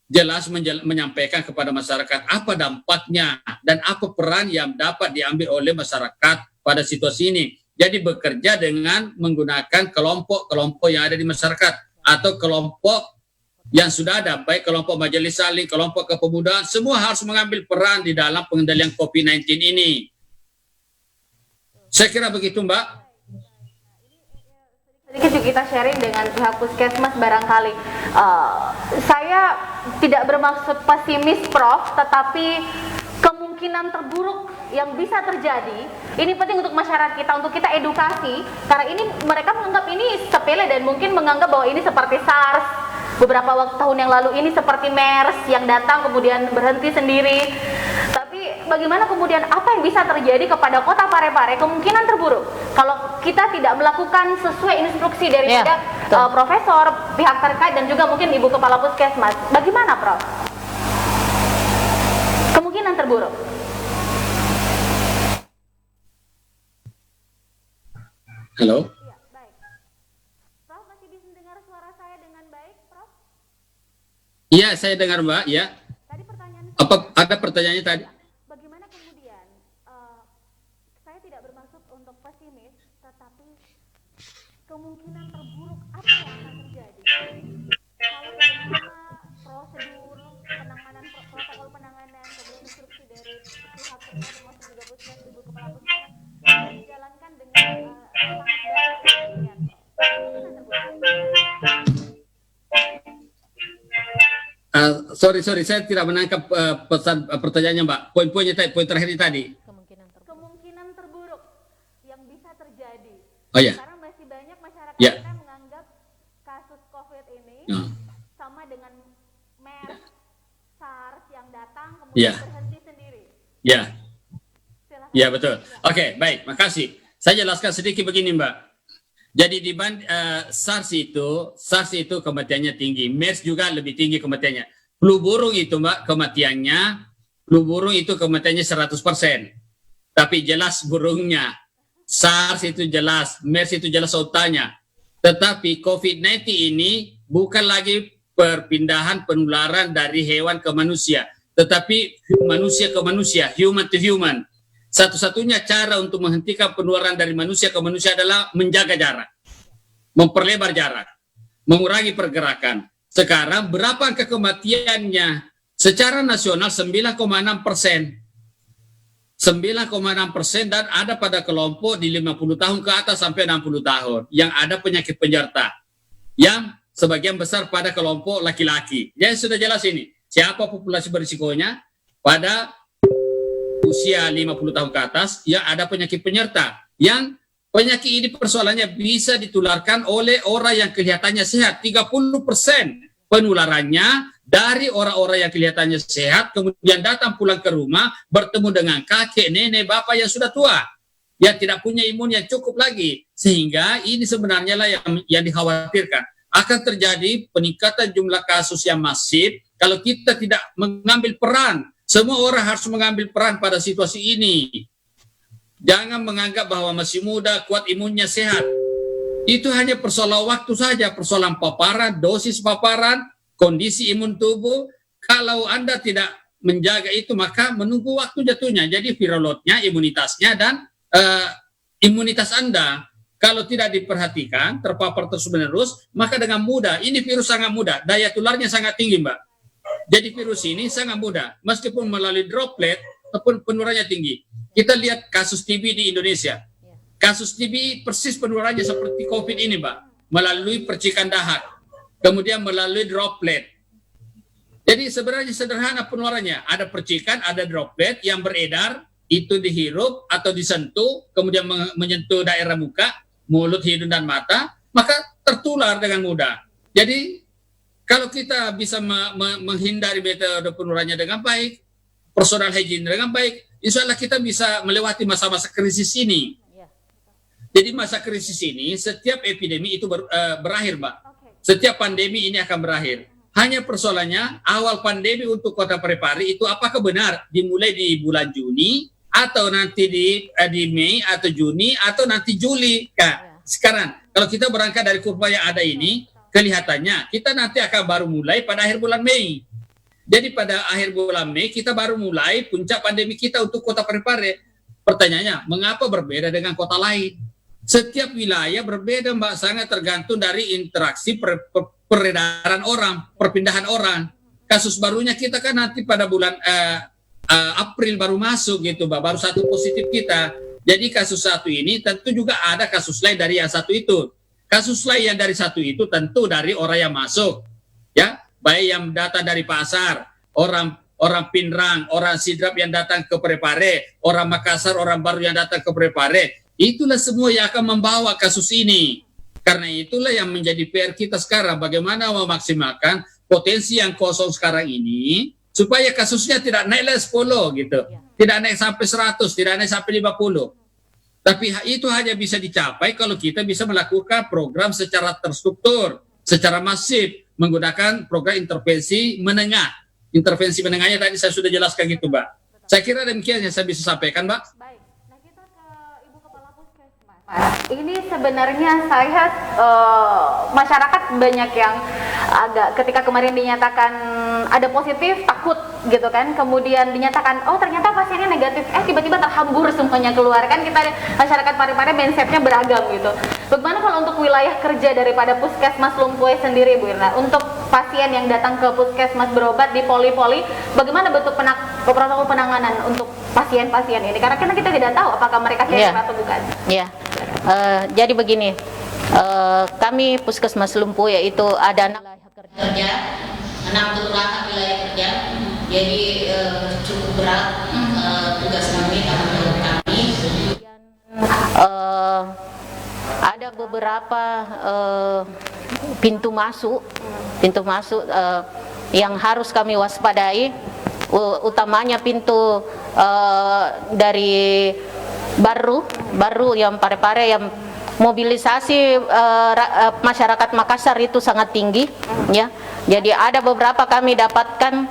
jelas menyampaikan kepada masyarakat apa dampaknya dan apa peran yang dapat diambil oleh masyarakat pada situasi ini. Jadi bekerja dengan menggunakan kelompok-kelompok yang ada di masyarakat atau kelompok yang sudah ada, baik kelompok majelis saling, kelompok kepemudaan, semua harus mengambil peran di dalam pengendalian COVID-19 ini. Saya kira begitu, Mbak. Sedikit juga kita sharing dengan pihak puskesmas barangkali. Saya tidak bermaksud pesimis, Prof, tetapi kemungkinan terburuk yang bisa terjadi, ini penting untuk masyarakat kita, untuk kita edukasi, karena ini mereka menganggap ini sepele dan mungkin menganggap bahwa ini seperti SARS, beberapa tahun yang lalu ini seperti MERS yang datang kemudian berhenti sendiri. Tapi bagaimana kemudian apa yang bisa terjadi kepada Kota Parepare, kemungkinan terburuk kalau kita tidak melakukan sesuai instruksi daripada profesor, pihak terkait dan juga mungkin Ibu Kepala Puskesmas. Bagaimana, Prof? Kemungkinan terburuk. Halo. Ya, baik. Prof, masih bisa dengar suara saya dengan baik, Prof? Iya, saya dengar, Mbak. Ya. Tadi pertanyaan Apa ada pertanyaannya tadi? bagaimana kemudian, saya tidak bermaksud untuk pesimis, tetapi kemungkinan terburuk apa yang akan terjadi kalau bagaimana prosedur penanganan, protokol penanganan, kemudian instruksi dari pihak terkait termasuk juga puskesmas, Ibu Kepala Puskesmas dijalankan dengan sangat baik Sorry, saya tidak menangkap pesan pertanyaannya, Mbak. Poin-poinnya tadi, poin terakhir tadi. Kemungkinan terburuk yang bisa terjadi. Oh ya. Karena masih banyak masyarakat Ya. kita menganggap kasus COVID ini Ya. sama dengan MERS, SARS yang datang Ya. kemudian berhenti sendiri. Ya, Silakan. ya betul. Oke, baik, makasih. Saya jelaskan sedikit begini, Mbak. Jadi SARS itu kematiannya tinggi, MERS juga lebih tinggi kematiannya. Flu burung itu, Mbak, flu burung itu kematiannya 100%. Tapi jelas burungnya. SARS itu jelas, MERS itu jelas otaknya. Tetapi COVID-19 ini bukan lagi perpindahan penularan dari hewan ke manusia, tetapi manusia ke manusia, human to human. Satu-satunya cara untuk menghentikan penularan dari manusia ke manusia adalah menjaga jarak, memperlebar jarak, mengurangi pergerakan. Sekarang berapa angka kematiannya? Secara nasional 9,6%. 9,6% dan ada pada kelompok di 50 tahun ke atas sampai 60 tahun yang ada penyakit penyerta. Yang sebagian besar pada kelompok laki-laki. Jadi sudah jelas ini. Siapa populasi berisikonya? Pada usia 50 tahun ke atas yang ada penyakit penyerta. Yang penyakit ini persoalannya bisa ditularkan oleh orang yang kelihatannya sehat. 30% penularannya dari orang-orang yang kelihatannya sehat, kemudian datang pulang ke rumah, bertemu dengan kakek, nenek, bapak yang sudah tua, yang tidak punya imun yang cukup lagi. Sehingga ini sebenarnya lah yang dikhawatirkan. Akan terjadi peningkatan jumlah kasus yang masif kalau kita tidak mengambil peran. Semua orang harus mengambil peran pada situasi ini. Jangan menganggap bahwa masih muda, kuat imunnya, sehat. Itu hanya persoalan waktu saja, persoalan paparan, dosis paparan, kondisi imun tubuh. Kalau Anda tidak menjaga itu, maka menunggu waktu jatuhnya. Jadi viral load-nya, imunitasnya, dan imunitas Anda. Kalau tidak diperhatikan, terpapar terus-menerus, maka dengan mudah, ini virus sangat mudah, daya tularnya sangat tinggi, Mbak. Jadi virus ini sangat mudah, meskipun melalui droplet, ataupun penularannya tinggi. Kita lihat kasus TB di Indonesia. Kasus TB persis penularannya seperti COVID ini, Mbak. Melalui percikan dahak, kemudian melalui droplet. Jadi sebenarnya sederhana penularannya. Ada percikan, ada droplet yang beredar, itu dihirup atau disentuh, kemudian menyentuh daerah muka, mulut, hidung, dan mata, maka tertular dengan mudah. Jadi kalau kita bisa menghindari metode penularannya dengan baik, personal hygiene dengan baik, insya Allah kita bisa melewati masa-masa krisis ini. Jadi masa krisis ini, setiap epidemi itu berakhir, Mbak. Setiap pandemi ini akan berakhir. Hanya persoalannya, awal pandemi untuk Kota Parepare itu apakah benar dimulai di bulan Juni, atau nanti di Mei, atau Juni, atau nanti Juli. Kak, sekarang, kalau kita berangkat dari kurva yang ada ini, kelihatannya kita nanti akan baru mulai pada akhir bulan Mei. Jadi pada akhir bulan Mei kita baru mulai puncak pandemi kita untuk Kota Parepare. Pertanyaannya, mengapa berbeda dengan kota lain? Setiap wilayah berbeda, Mbak, sangat tergantung dari interaksi peredaran orang, perpindahan orang. Kasus barunya kita kan nanti pada bulan April baru masuk gitu, Mbak, baru satu positif kita. Jadi kasus satu ini tentu juga ada kasus lain dari yang satu itu. Kasus lain yang dari satu itu tentu dari orang yang masuk, ya, baik yang datang dari pasar, orang Pinrang, orang Sidrap yang datang ke Parepare, orang Makassar, orang baru yang datang ke Parepare. Itulah semua yang akan membawa kasus ini. Karena itulah yang menjadi PR kita sekarang, bagaimana memaksimalkan potensi yang kosong sekarang ini, supaya kasusnya tidak naik lagi 10 gitu, tidak naik sampai 100, tidak naik sampai 50. Tapi itu hanya bisa dicapai kalau kita bisa melakukan program secara terstruktur, secara masif, menggunakan program intervensi menengah. Intervensi menengahnya tadi saya sudah jelaskan gitu, Mbak. Saya kira demikian yang saya bisa sampaikan, Mbak. Baik, nah kita ke Ibu Kepala Puskesmas. Ini sebenarnya saya masyarakat banyak yang agak ketika kemarin dinyatakan ada positif takut gitu kan, kemudian dinyatakan oh ternyata pasiennya negatif, tiba-tiba terhambur semuanya keluar kan. Kita masyarakat Parepare mindsetnya beragam gitu. Bagaimana kalau untuk wilayah kerja daripada Puskesmas Lumpue sendiri, Bu Irna, untuk pasien yang datang ke Puskesmas berobat di poli-poli, bagaimana bentuk protokol penanganan untuk pasien-pasien ini? Karena kita tidak tahu apakah mereka cair atau bukan. Iya. Jadi begini, kami Puskesmas Lumpue itu ada kerja 6 kelurahan wilayah kerja. Jadi cukup berat tugas kami, tanggung jawab kami. Ada beberapa pintu masuk yang harus kami waspadai, utamanya pintu dari baru yang Parepare yang mobilisasi masyarakat Makassar itu sangat tinggi, ya. Jadi ada beberapa kami dapatkan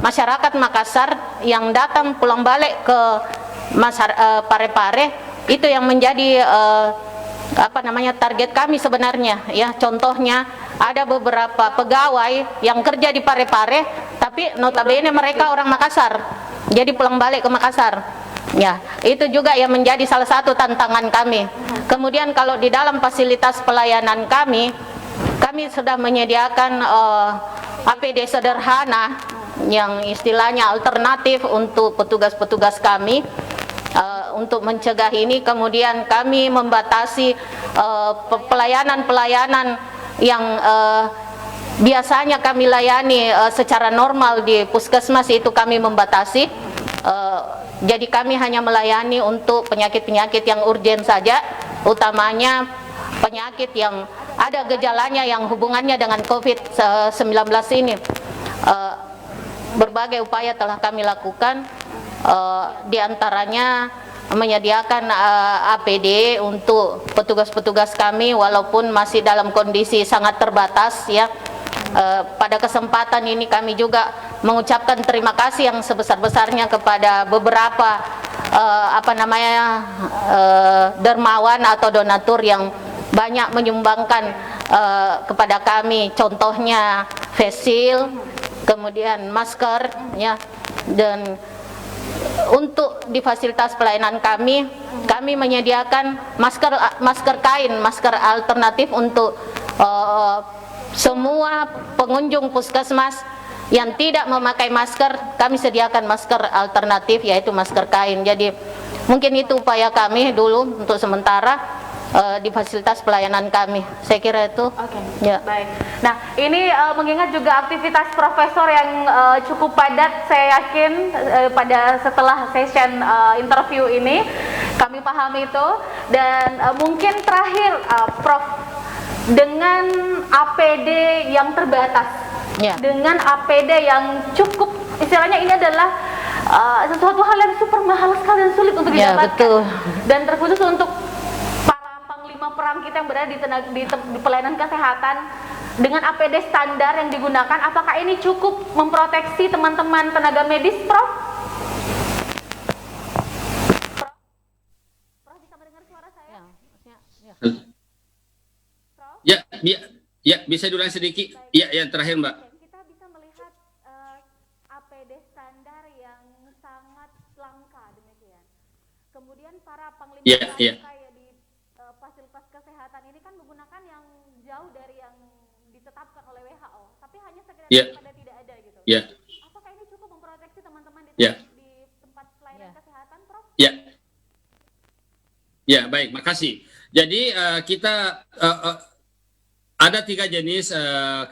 masyarakat Makassar yang datang pulang balik ke Parepare, itu yang menjadi target kami sebenarnya, ya. Contohnya ada beberapa pegawai yang kerja di Parepare tapi notabene mereka orang Makassar, jadi pulang balik ke Makassar, ya. Itu juga yang menjadi salah satu tantangan kami. Kemudian kalau di dalam fasilitas pelayanan kami sudah menyediakan APD sederhana yang istilahnya alternatif untuk petugas-petugas kami untuk mencegah ini. Kemudian kami membatasi pelayanan-pelayanan yang biasanya kami layani secara normal di puskesmas, itu kami membatasi. Jadi kami hanya melayani untuk penyakit-penyakit yang urgen saja, utamanya penyakit yang ada gejalanya yang hubungannya dengan COVID-19 ini. Berbagai upaya telah kami lakukan, diantaranya menyediakan APD untuk petugas-petugas kami walaupun masih dalam kondisi sangat terbatas, ya. Pada kesempatan ini kami juga mengucapkan terima kasih yang sebesar-besarnya kepada beberapa dermawan atau donatur yang banyak menyumbangkan kepada kami, contohnya face shield, kemudian masker, ya. Dan untuk di fasilitas pelayanan kami menyediakan masker kain, masker alternatif untuk semua pengunjung puskesmas yang tidak memakai masker. Kami sediakan masker alternatif, yaitu masker kain. Jadi mungkin itu upaya kami dulu untuk sementara di fasilitas pelayanan kami. Saya kira itu. Oke, ya. Baik. Nah, ini mengingat juga aktivitas profesor yang cukup padat, saya yakin pada setelah session interview ini kami pahami itu. Dan mungkin terakhir, Prof, dengan APD yang terbatas, ya, dengan APD yang cukup, istilahnya ini adalah sesuatu hal yang super mahal sekali dan sulit untuk ya, didapatkan. betul. Dan terkhusus untuk perang kita yang berada di pelayanan kesehatan, dengan APD standar yang digunakan, apakah ini cukup memproteksi teman-teman tenaga medis, Prof? Prof bisa mendengar suara saya? Ya, bisa diulang sedikit. Ya, yang terakhir, Mbak. Kita bisa melihat APD standar yang sangat langka demikian. Kemudian para panglima fasilitas kesehatan ini kan menggunakan yang jauh dari yang ditetapkan oleh WHO, tapi hanya sekedar pada tidak ada gitu. Apakah ini cukup memproteksi teman-teman di tempat pelayanan kesehatan, Prof? Ya, baik, makasih. Jadi kita ada 3 jenis,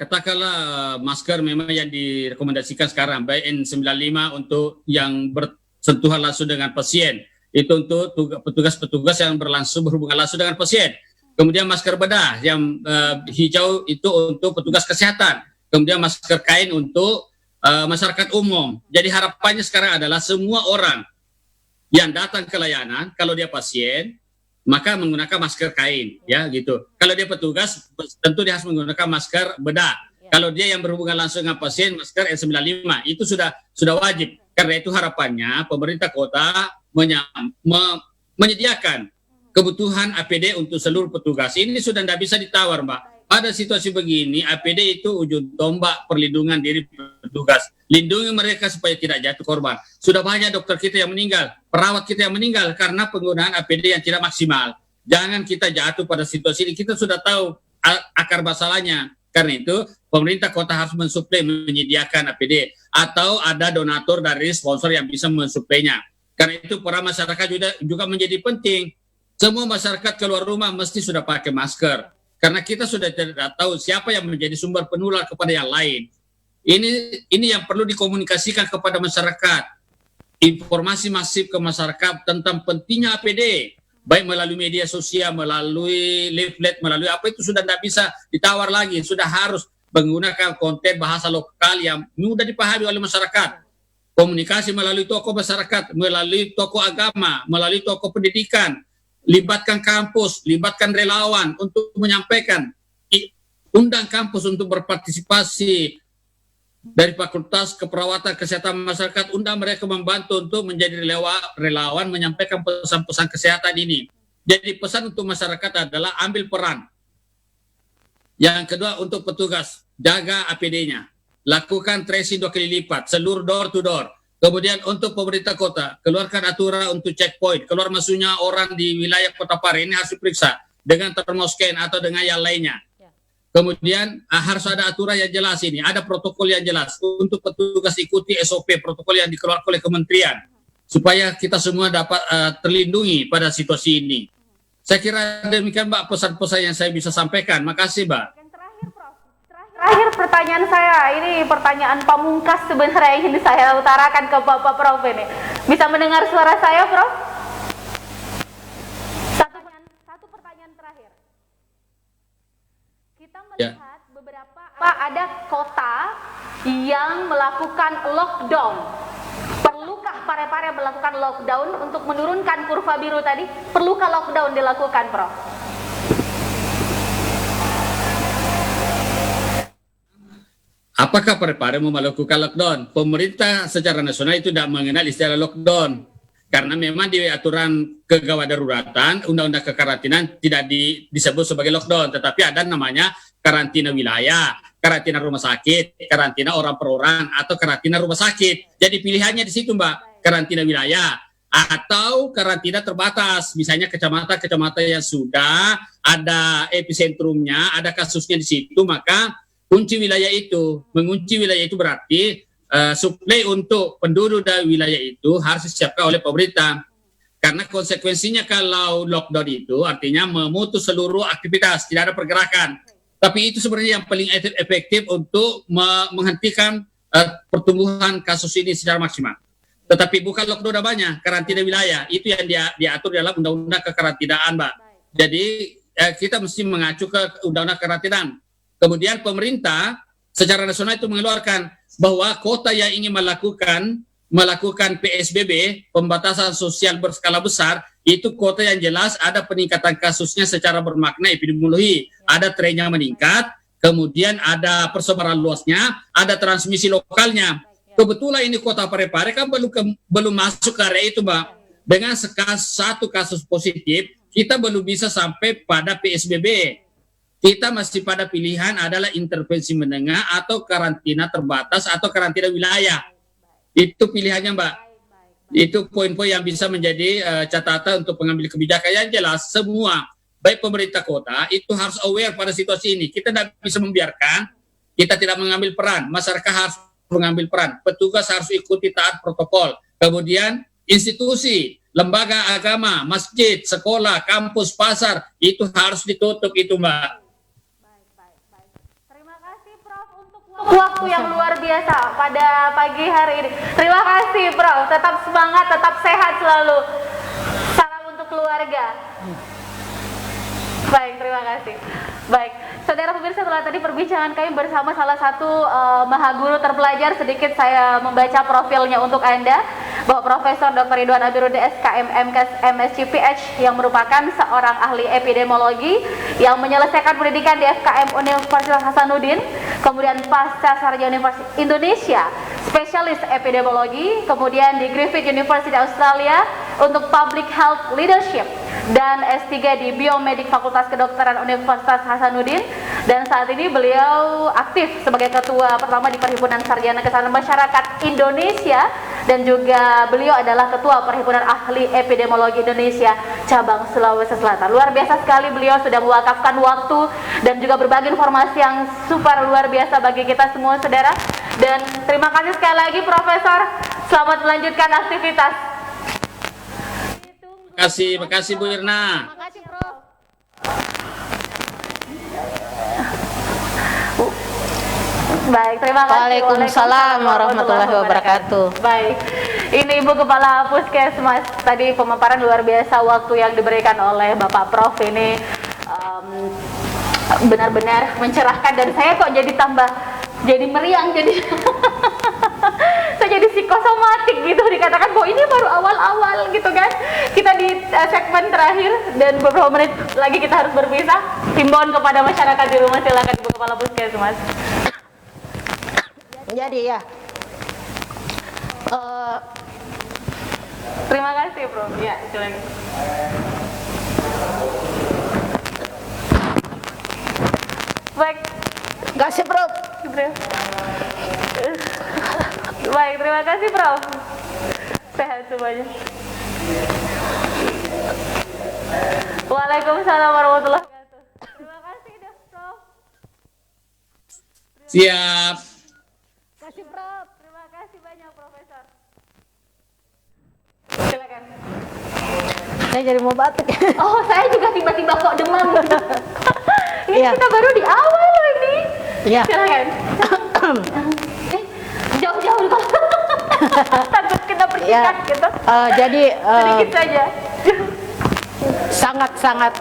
katakanlah masker memang yang direkomendasikan sekarang, baik N95 untuk yang bersentuhan langsung dengan pasien. Itu untuk petugas-petugas yang berhubungan langsung dengan pasien. Kemudian masker bedah yang hijau itu untuk petugas kesehatan. Kemudian masker kain untuk masyarakat umum. Jadi harapannya sekarang adalah semua orang yang datang ke layanan, kalau dia pasien, maka menggunakan masker kain, ya gitu. Kalau dia petugas, tentu dia harus menggunakan masker bedah. Kalau dia yang berhubungan langsung dengan pasien, masker N95 itu sudah wajib. Karena itu harapannya pemerintah kota menyediakan kebutuhan APD untuk seluruh petugas. Ini sudah tidak bisa ditawar, Mbak. Pada situasi begini, APD itu ujung tombak perlindungan diri petugas. Lindungi mereka supaya tidak jatuh korban. Sudah banyak dokter kita yang meninggal, perawat kita yang meninggal karena penggunaan APD yang tidak maksimal. Jangan kita jatuh pada situasi ini. Kita sudah tahu akar masalahnya. Karena itu, pemerintah kota harus mensuplai, menyediakan APD. Atau ada donatur dari sponsor yang bisa mensuplainya. Karena itu peran masyarakat juga menjadi penting. Semua masyarakat keluar rumah mesti sudah pakai masker. karena kita sudah tidak tahu siapa yang menjadi sumber penular kepada yang lain. Ini yang perlu dikomunikasikan kepada masyarakat. Informasi masif ke masyarakat tentang pentingnya APD, baik melalui media sosial, melalui leaflet, melalui apa itu sudah tidak bisa ditawar lagi, sudah harus menggunakan konten bahasa lokal yang mudah dipahami oleh masyarakat. Komunikasi melalui tokoh masyarakat, melalui tokoh agama, melalui tokoh pendidikan, libatkan kampus, libatkan relawan untuk menyampaikan, undang kampus untuk berpartisipasi dari Fakultas Keperawatan Kesehatan Masyarakat, undang mereka membantu untuk menjadi relawan menyampaikan pesan-pesan kesehatan ini. Jadi pesan untuk masyarakat adalah ambil peran. Yang kedua untuk petugas, jaga APD-nya. Lakukan tracing 2 kali lipat, seluruh door to door. Kemudian untuk pemerintah kota, keluarkan aturan untuk checkpoint. Keluar masuknya orang di wilayah Kota Pare ini harus diperiksa dengan thermoscan atau dengan yang lainnya. Kemudian harus ada aturan yang jelas ini, ada protokol yang jelas. Untuk petugas ikuti SOP, protokol yang dikeluarkan oleh kementerian. Supaya kita semua dapat terlindungi pada situasi ini. Saya kira demikian Mbak pesan-pesan yang saya bisa sampaikan. Makasih Mbak. Terakhir pertanyaan saya, ini pertanyaan pamungkas sebenarnya ingin saya utarakan ke Bapak Prof ini. Bisa mendengar suara saya, Prof? Satu pertanyaan terakhir. Kita melihat beberapa ada kota yang melakukan lockdown. Perlukah Parepare melakukan lockdown untuk menurunkan kurva biru tadi? Perlukah lockdown dilakukan, Prof? Apakah Parepare mau melakukan lockdown? Pemerintah secara nasional itu tidak mengenal istilah lockdown. Karena memang di aturan kegawat daruratan, undang-undang kekarantinaan tidak disebut sebagai lockdown. Tetapi ada namanya karantina wilayah, karantina rumah sakit, karantina orang per orang, atau karantina rumah sakit. Jadi pilihannya di situ Mbak, karantina wilayah. Atau karantina terbatas, misalnya kecamatan-kecamatan yang sudah ada epicentrumnya, ada kasusnya di situ, maka kunci wilayah itu. Mengunci wilayah itu berarti suplai untuk penduduk dari wilayah itu harus disiapkan oleh pemerintah. Karena konsekuensinya kalau lockdown itu artinya memutus seluruh aktivitas, tidak ada pergerakan. Tapi itu sebenarnya yang paling efektif untuk menghentikan pertumbuhan kasus ini secara maksimal. Tetapi bukan lockdown namanya, karantina wilayah. Itu yang diatur dalam undang-undang kekarantinaan, Mbak. Jadi kita mesti mengacu ke undang-undang kekarantinaan. Kemudian pemerintah secara nasional itu mengeluarkan bahwa kota yang ingin melakukan PSBB, pembatasan sosial berskala besar, itu kota yang jelas ada peningkatan kasusnya secara bermakna epidemiologi, ada trennya meningkat, kemudian ada persebaran luasnya, ada transmisi lokalnya. Kebetulan ini kota Parepare kan belum masuk ke area itu, Mbak. Dengan satu kasus positif, kita belum bisa sampai pada PSBB. Kita masih pada pilihan adalah intervensi menengah atau karantina terbatas atau karantina wilayah. Itu pilihannya, Mbak. Itu poin-poin yang bisa menjadi catatan untuk pengambil kebijakan yang jelas. Semua, baik pemerintah kota, itu harus aware pada situasi ini. Kita tidak bisa membiarkan, kita tidak mengambil peran. Masyarakat harus mengambil peran. Petugas harus ikuti taat protokol. Kemudian institusi, lembaga agama, masjid, sekolah, kampus, pasar, itu harus ditutup itu, Mbak. Waktu yang luar biasa pada pagi hari ini. Terima kasih Prof, tetap semangat, tetap sehat selalu. Salam untuk keluarga. Baik, terima kasih. Baik, saudara pemirsa, setelah tadi perbincangan kami bersama salah satu mahaguru terpelajar, sedikit saya membaca profilnya untuk Anda, bahwa Profesor Dr. Ridwan Abiruddin SKM MKes MSc PH yang merupakan seorang ahli epidemiologi yang menyelesaikan pendidikan di FKM Universitas Hasanuddin, kemudian pasca sarjana Universitas Indonesia, spesialis epidemiologi, kemudian di Griffith University Australia untuk Public Health Leadership, dan S3 di Biomedik Fakultas Kedokteran Universitas Hasanuddin, dan saat ini beliau aktif sebagai ketua pertama di Perhimpunan Sarjana Kesehatan Masyarakat Indonesia, dan juga beliau adalah ketua Perhimpunan Ahli Epidemiologi Indonesia cabang Sulawesi Selatan. Luar biasa sekali beliau sudah mewakafkan waktu dan juga berbagi informasi yang super luar biasa bagi kita semua, saudara. Dan terima kasih sekali lagi Profesor, selamat melanjutkan aktivitas. Terima kasih Bu Irna. Terima kasih Prof. Baik, terima kasih. Waalaikumsalam warahmatullahi wabarakatuh. Baik, ini Ibu Kepala Puskesmas. Tadi pemaparan luar biasa waktu yang diberikan oleh Bapak Prof ini benar-benar mencerahkan, dan saya kok jadi meriang, jadi saya jadi psikosomatik gitu, dikatakan bahwa ini baru awal-awal gitu kan. Kita di segmen terakhir dan beberapa menit lagi kita harus berpisah. Himbauan kepada masyarakat di rumah, silakan Ibu Kepala Puskesmas. Jadi ya, Terima kasih, Bro. Ya, silakan. Baik, kasih Bro. Bro. Baik, terima kasih, Prof. Sehat semuanya. Waalaikumsalam warahmatullahi wabarakatuh. Terima kasih, Prof. Siap. Kasih, Prof. Terima kasih banyak, Profesor. Silakan. Saya jadi mau batuk. Oh, saya juga tiba-tiba kok demam. Ini Iya. kita baru di awal loh ini. Iya. Silakan. Jauh-jauh dulu. Takut kena percikan gitu. Jadi Sedikit saja. sangat-sangat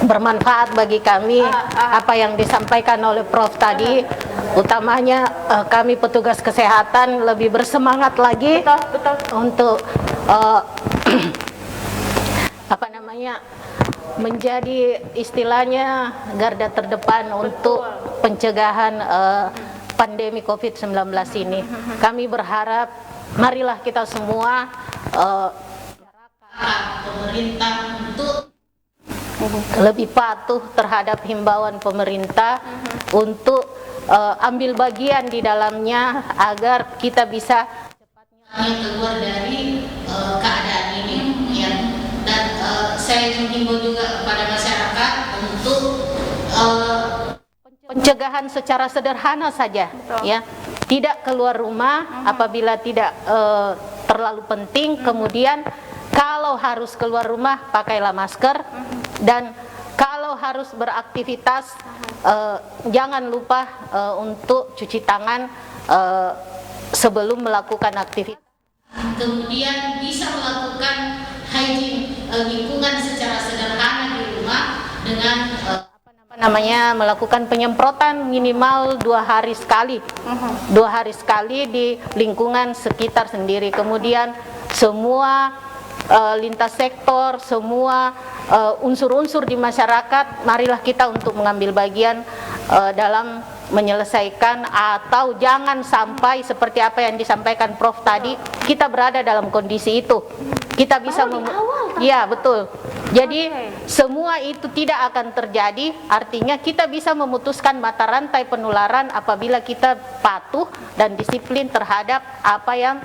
bermanfaat bagi kami apa yang disampaikan oleh Prof tadi, utamanya kami petugas kesehatan lebih bersemangat lagi Betul. untuk menjadi istilahnya garda terdepan untuk pencegahan pandemi COVID-19 ini. Kami berharap marilah kita semua pemerintah untuk lebih patuh terhadap himbauan pemerintah untuk ambil bagian di dalamnya agar kita bisa keluar dari keadaan ini, ya. Dan saya menghimbau juga kepada masyarakat untuk pencegahan secara sederhana saja. Betul. Ya, tidak keluar rumah apabila tidak terlalu penting. Kemudian kalau harus keluar rumah pakailah masker, dan kalau harus beraktivitas jangan lupa untuk cuci tangan sebelum melakukan aktivitas. kemudian bisa melakukan hygiene lingkungan secara sederhana di rumah dengan melakukan penyemprotan minimal 2 hari sekali, 2 hari sekali di lingkungan sekitar sendiri. Kemudian semua lintas sektor, semua unsur-unsur di masyarakat, marilah kita untuk mengambil bagian dalam menyelesaikan, atau jangan sampai seperti apa yang disampaikan Prof tadi, kita berada dalam kondisi itu. Kita bisa ya, betul. Jadi semua itu tidak akan terjadi, artinya kita bisa memutuskan mata rantai penularan apabila kita patuh dan disiplin terhadap apa yang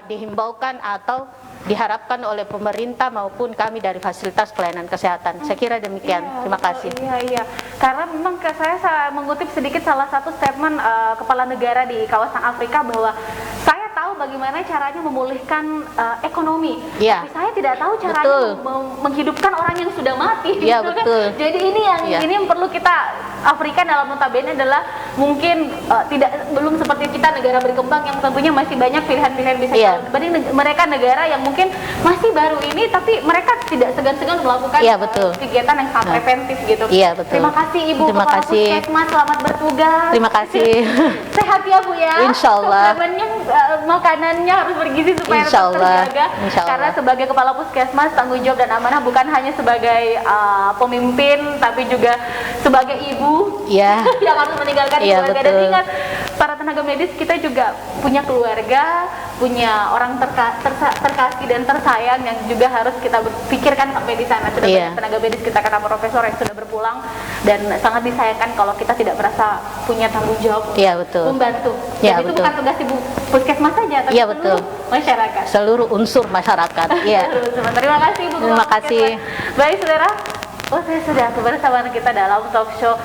dihimbaukan atau diharapkan oleh pemerintah maupun kami dari fasilitas pelayanan kesehatan. Saya kira demikian. Terima kasih. Iya. Karena memang saya mengutip sedikit salah satu statement kepala negara di kawasan Afrika bahwa saya tahu bagaimana caranya memulihkan ekonomi. Iya. Tapi saya tidak tahu caranya Betul. menghidupkan orang yang sudah mati. Iya, gitu kan. betul. Jadi ini yang perlu kita, Afrika dalam notabene adalah mungkin belum seperti kita negara berkembang yang tentunya masih banyak pilihan-pilihan bisa Iya. dibanding mereka negara yang mungkin masih baru ini tapi mereka tidak segan-segan melakukan Iya, betul. kegiatan yang sangat preventif gitu. Iya, betul. Terima kasih Ibu Terima Kepala kasih. Puskesmas, selamat bertugas. Terima kasih. Sehat ya Bu ya. Insya Allah. Suplemennya, makanannya harus bergizi supaya Insya tetap Allah. terjaga. Insya Allah. Karena sebagai Kepala Puskesmas tanggung jawab dan amanah bukan hanya sebagai pemimpin tapi juga sebagai ibu Iya. yang harus meninggalkan Iya, keluarga. Dan betul. ingat, para tenaga medis kita juga punya keluarga, punya orang terkasih dan tersayang yang juga harus kita pikirkan sampai di sana. Sudah Iya. banyak tenaga medis kita kata profesor yang sudah berpulang, dan sangat disayangkan kalau kita tidak merasa punya tanggung jawab Iya, betul. membantu. Iya, Dan itu betul. bukan tugas Ibu Puskesmas saja, tapi Iya, seluruh betul. masyarakat. Seluruh unsur masyarakat. Iya. Terima kasih Ibu. Terima kasih. Baik saudara, saya sudah bersama kita dalam talk show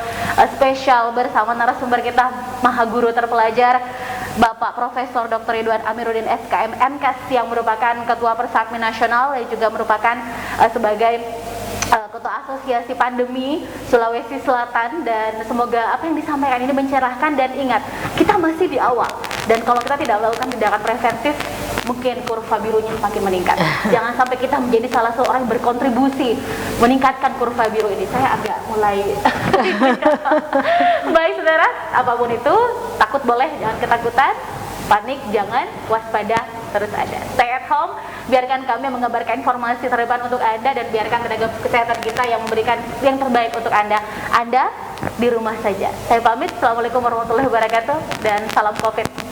spesial bersama narasumber kita, Maha Guru Terpelajar Bapak Profesor Dr. Ridwan Amiruddin SKM MKes yang merupakan Ketua Persakmi Nasional dan juga merupakan sebagai Ketua Asosiasi Pandemi Sulawesi Selatan, dan semoga apa yang disampaikan ini mencerahkan. Dan ingat, kita masih di awal, dan kalau kita tidak melakukan tindakan preventif, mungkin kurva birunya semakin meningkat. Jangan sampai kita menjadi salah seorang yang berkontribusi meningkatkan kurva biru ini. Saya agak mulai baik saudara, apapun itu, takut boleh, jangan ketakutan, panik jangan, waspada terus ada. Stay at home, biarkan kami mengabarkan informasi terdepan untuk Anda, dan biarkan tenaga kesehatan kita yang memberikan yang terbaik untuk Anda. Anda di rumah saja. Saya pamit, Assalamualaikum warahmatullahi wabarakatuh, dan salam COVID.